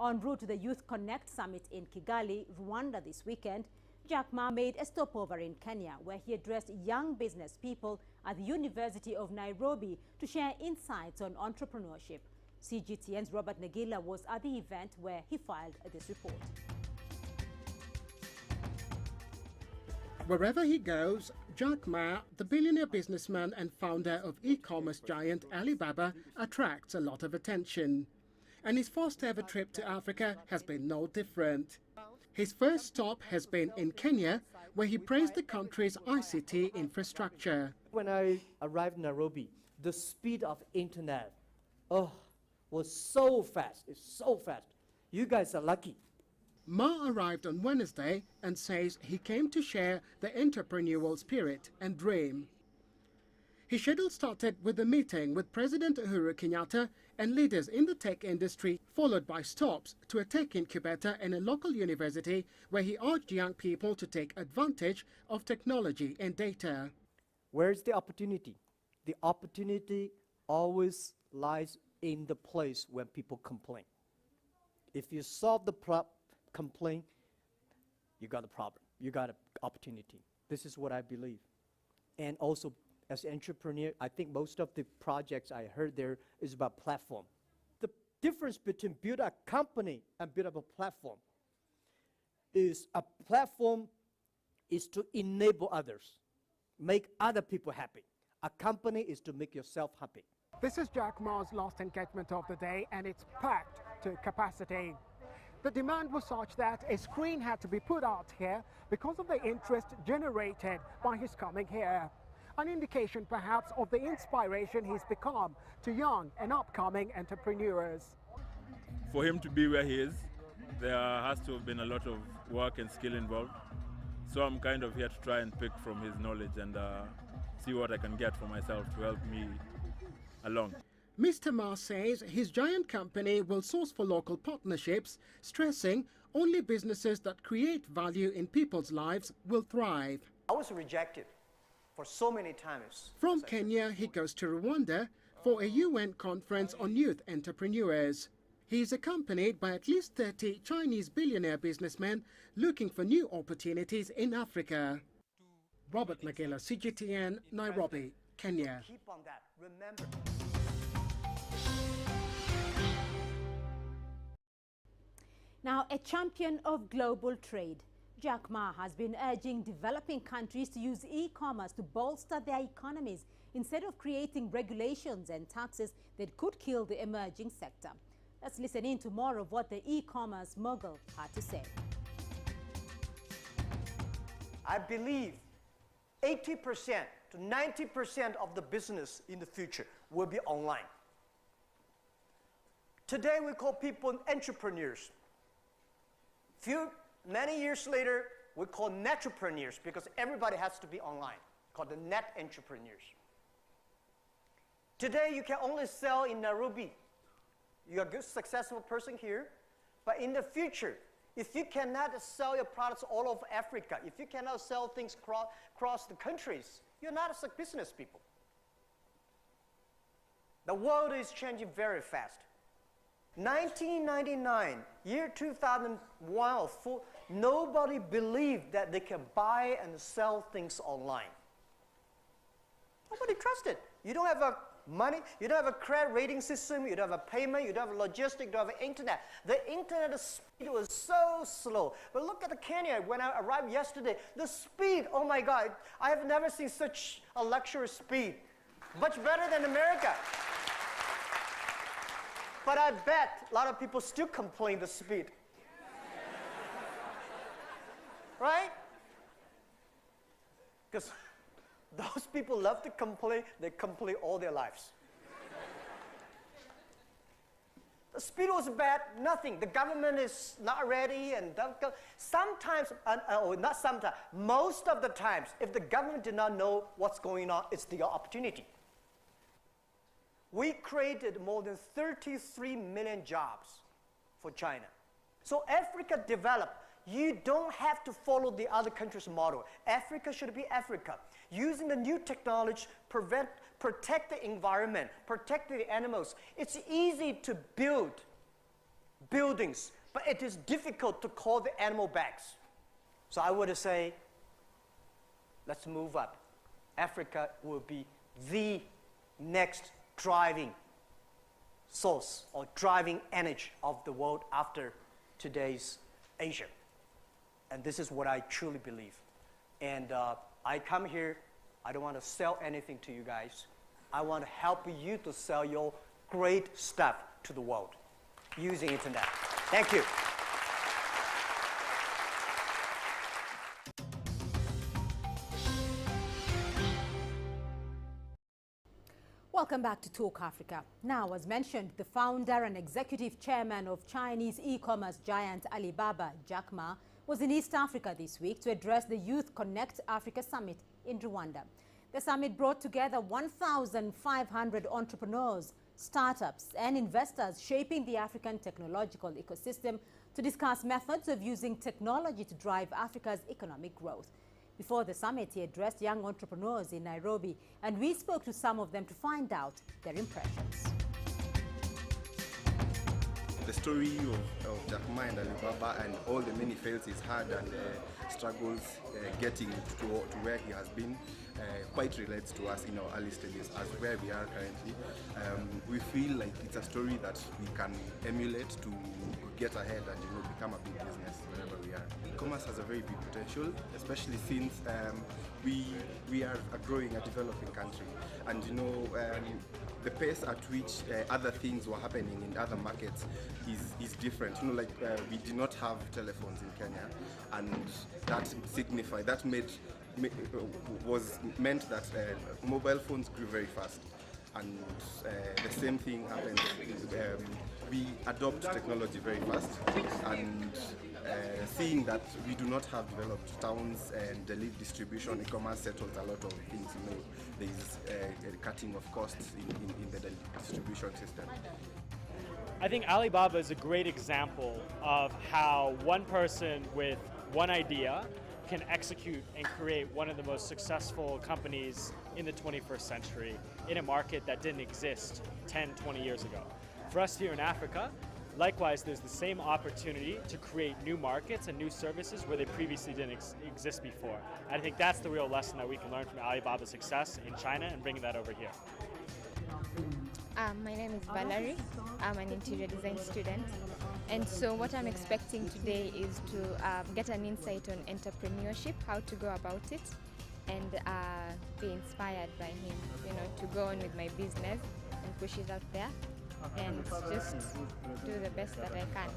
En route to the Youth Connect Summit in Kigali, Rwanda this weekend, Jack Ma made a stopover in Kenya, where he addressed young business people at the University of Nairobi to share insights on entrepreneurship. CGTN's Robert Nagila was at the event where he filed this report. Wherever he goes, Jack Ma, the billionaire businessman and founder of e-commerce giant Alibaba, attracts a lot of attention. And his first ever trip to Africa has been no different. His first stop has been in Kenya, where he praised the country's ICT infrastructure. When I arrived in Nairobi, the speed of internet, was so fast. It's so fast. You guys are lucky. Ma arrived on Wednesday and says he came to share the entrepreneurial spirit and dream. His schedule started with a meeting with President Uhuru Kenyatta and leaders in the tech industry, followed by stops to a tech incubator and a local university where he urged young people to take advantage of technology and data. Where's the opportunity? The opportunity always lies in the place when people complain. If you solve the complaint, you got a problem. You got an opportunity. This is what I believe. And also, as an entrepreneur, I think most of the projects I heard there is about platform. The difference between build a company and build up a platform is a platform is to enable others, make other people happy. A company is to make yourself happy. This is Jack Ma's last engagement of the day, and it's packed to capacity. The demand was such that a screen had to be put out here because of the interest generated by his coming here. An indication perhaps of the inspiration he's become to young and upcoming entrepreneurs. For him to be where he is, there has to have been a lot of work and skill involved. So I'm kind of here to try and pick from his knowledge and see what I can get for myself to help me along. Mr. Ma says his giant company will source for local partnerships, stressing only businesses that create value in people's lives will thrive. I was rejected for so many times. From Kenya, he goes to Rwanda for a UN conference on youth entrepreneurs. He is accompanied by at least 30 Chinese billionaire businessmen looking for new opportunities in Africa. Robert Nagila, CGTN, Nairobi, Kenya. Keep on that. Remember. Now, a champion of global trade, Jack Ma has been urging developing countries to use e-commerce to bolster their economies instead of creating regulations and taxes that could kill the emerging sector. Let's listen in to more of what the e-commerce mogul had to say. I believe 80% to 90% of the business in the future will be online. Today we call people entrepreneurs. Many years later, we call netrepreneurs because everybody has to be online, called the net entrepreneurs. Today, you can only sell in Nairobi. You're a good, successful person here, but in the future, if you cannot sell your products all over Africa, if you cannot sell things across the countries, you're not a business people. The world is changing very fast. 1999, year 2001, nobody believed that they can buy and sell things online. Nobody trusted. You don't have money, you don't have a credit rating system, you don't have a payment, you don't have logistics, you don't have internet. The internet speed was so slow. But look at the Kenya when I arrived yesterday. The speed, oh my God, I have never seen such a luxury speed. Much better than America. But I bet a lot of people still complain the speed. Right? Because those people love to complain, they complain all their lives. The speed was bad, nothing. The government is not ready, and sometimes, not sometimes, most of the times, if the government did not know what's going on, it's the opportunity. We created more than 33 million jobs for China. So Africa developed. You don't have to follow the other countries' model. Africa should be Africa. Using the new technology, protect the environment, protect the animals. It's easy to build buildings, but it is difficult to call the animal bags. So I would say, let's move up. Africa will be the next driving source or driving energy of the world after today's Asia. And this is what I truly believe. And I come here, I don't want to sell anything to you guys. I want to help you to sell your great stuff to the world using internet. Thank you. Welcome back to Talk Africa. Now, as mentioned, the founder and executive chairman of Chinese e-commerce giant Alibaba, Jack Ma, was in East Africa this week to address the Youth Connect Africa Summit in Rwanda. The summit brought together 1,500 entrepreneurs, startups and investors shaping the African technological ecosystem to discuss methods of using technology to drive Africa's economic growth. Before the summit, he addressed young entrepreneurs in Nairobi, and we spoke to some of them to find out their impressions. The story of Jack Ma and Alibaba and all the many fails he's had and struggles getting to where he has been quite relates to us in our early stages as where we are currently. We feel like it's a story that we can emulate to get ahead and become a big business wherever we are. E-commerce has a very big potential, especially since we are a growing, a developing country, and the pace at which other things were happening in other markets is different. We did not have telephones in Kenya, and that meant that mobile phones grew very fast. And the same thing happens. We adopt technology very fast, and seeing that we do not have developed towns and the lead distribution, e-commerce settles a lot of things. There is a cutting of costs in the distribution system. I think Alibaba is a great example of how one person with one idea can execute and create one of the most successful companies in the 21st century in a market that didn't exist 10, 20 years ago. For us here in Africa, likewise, there's the same opportunity to create new markets and new services where they previously didn't exist before. And I think that's the real lesson that we can learn from Alibaba's success in China and bringing that over here. My name is Valerie. I'm an interior design student. And so what I'm expecting today is to get an insight on entrepreneurship, how to go about it, and be inspired by him, to go on with my business and push it out there and just do the best that I can.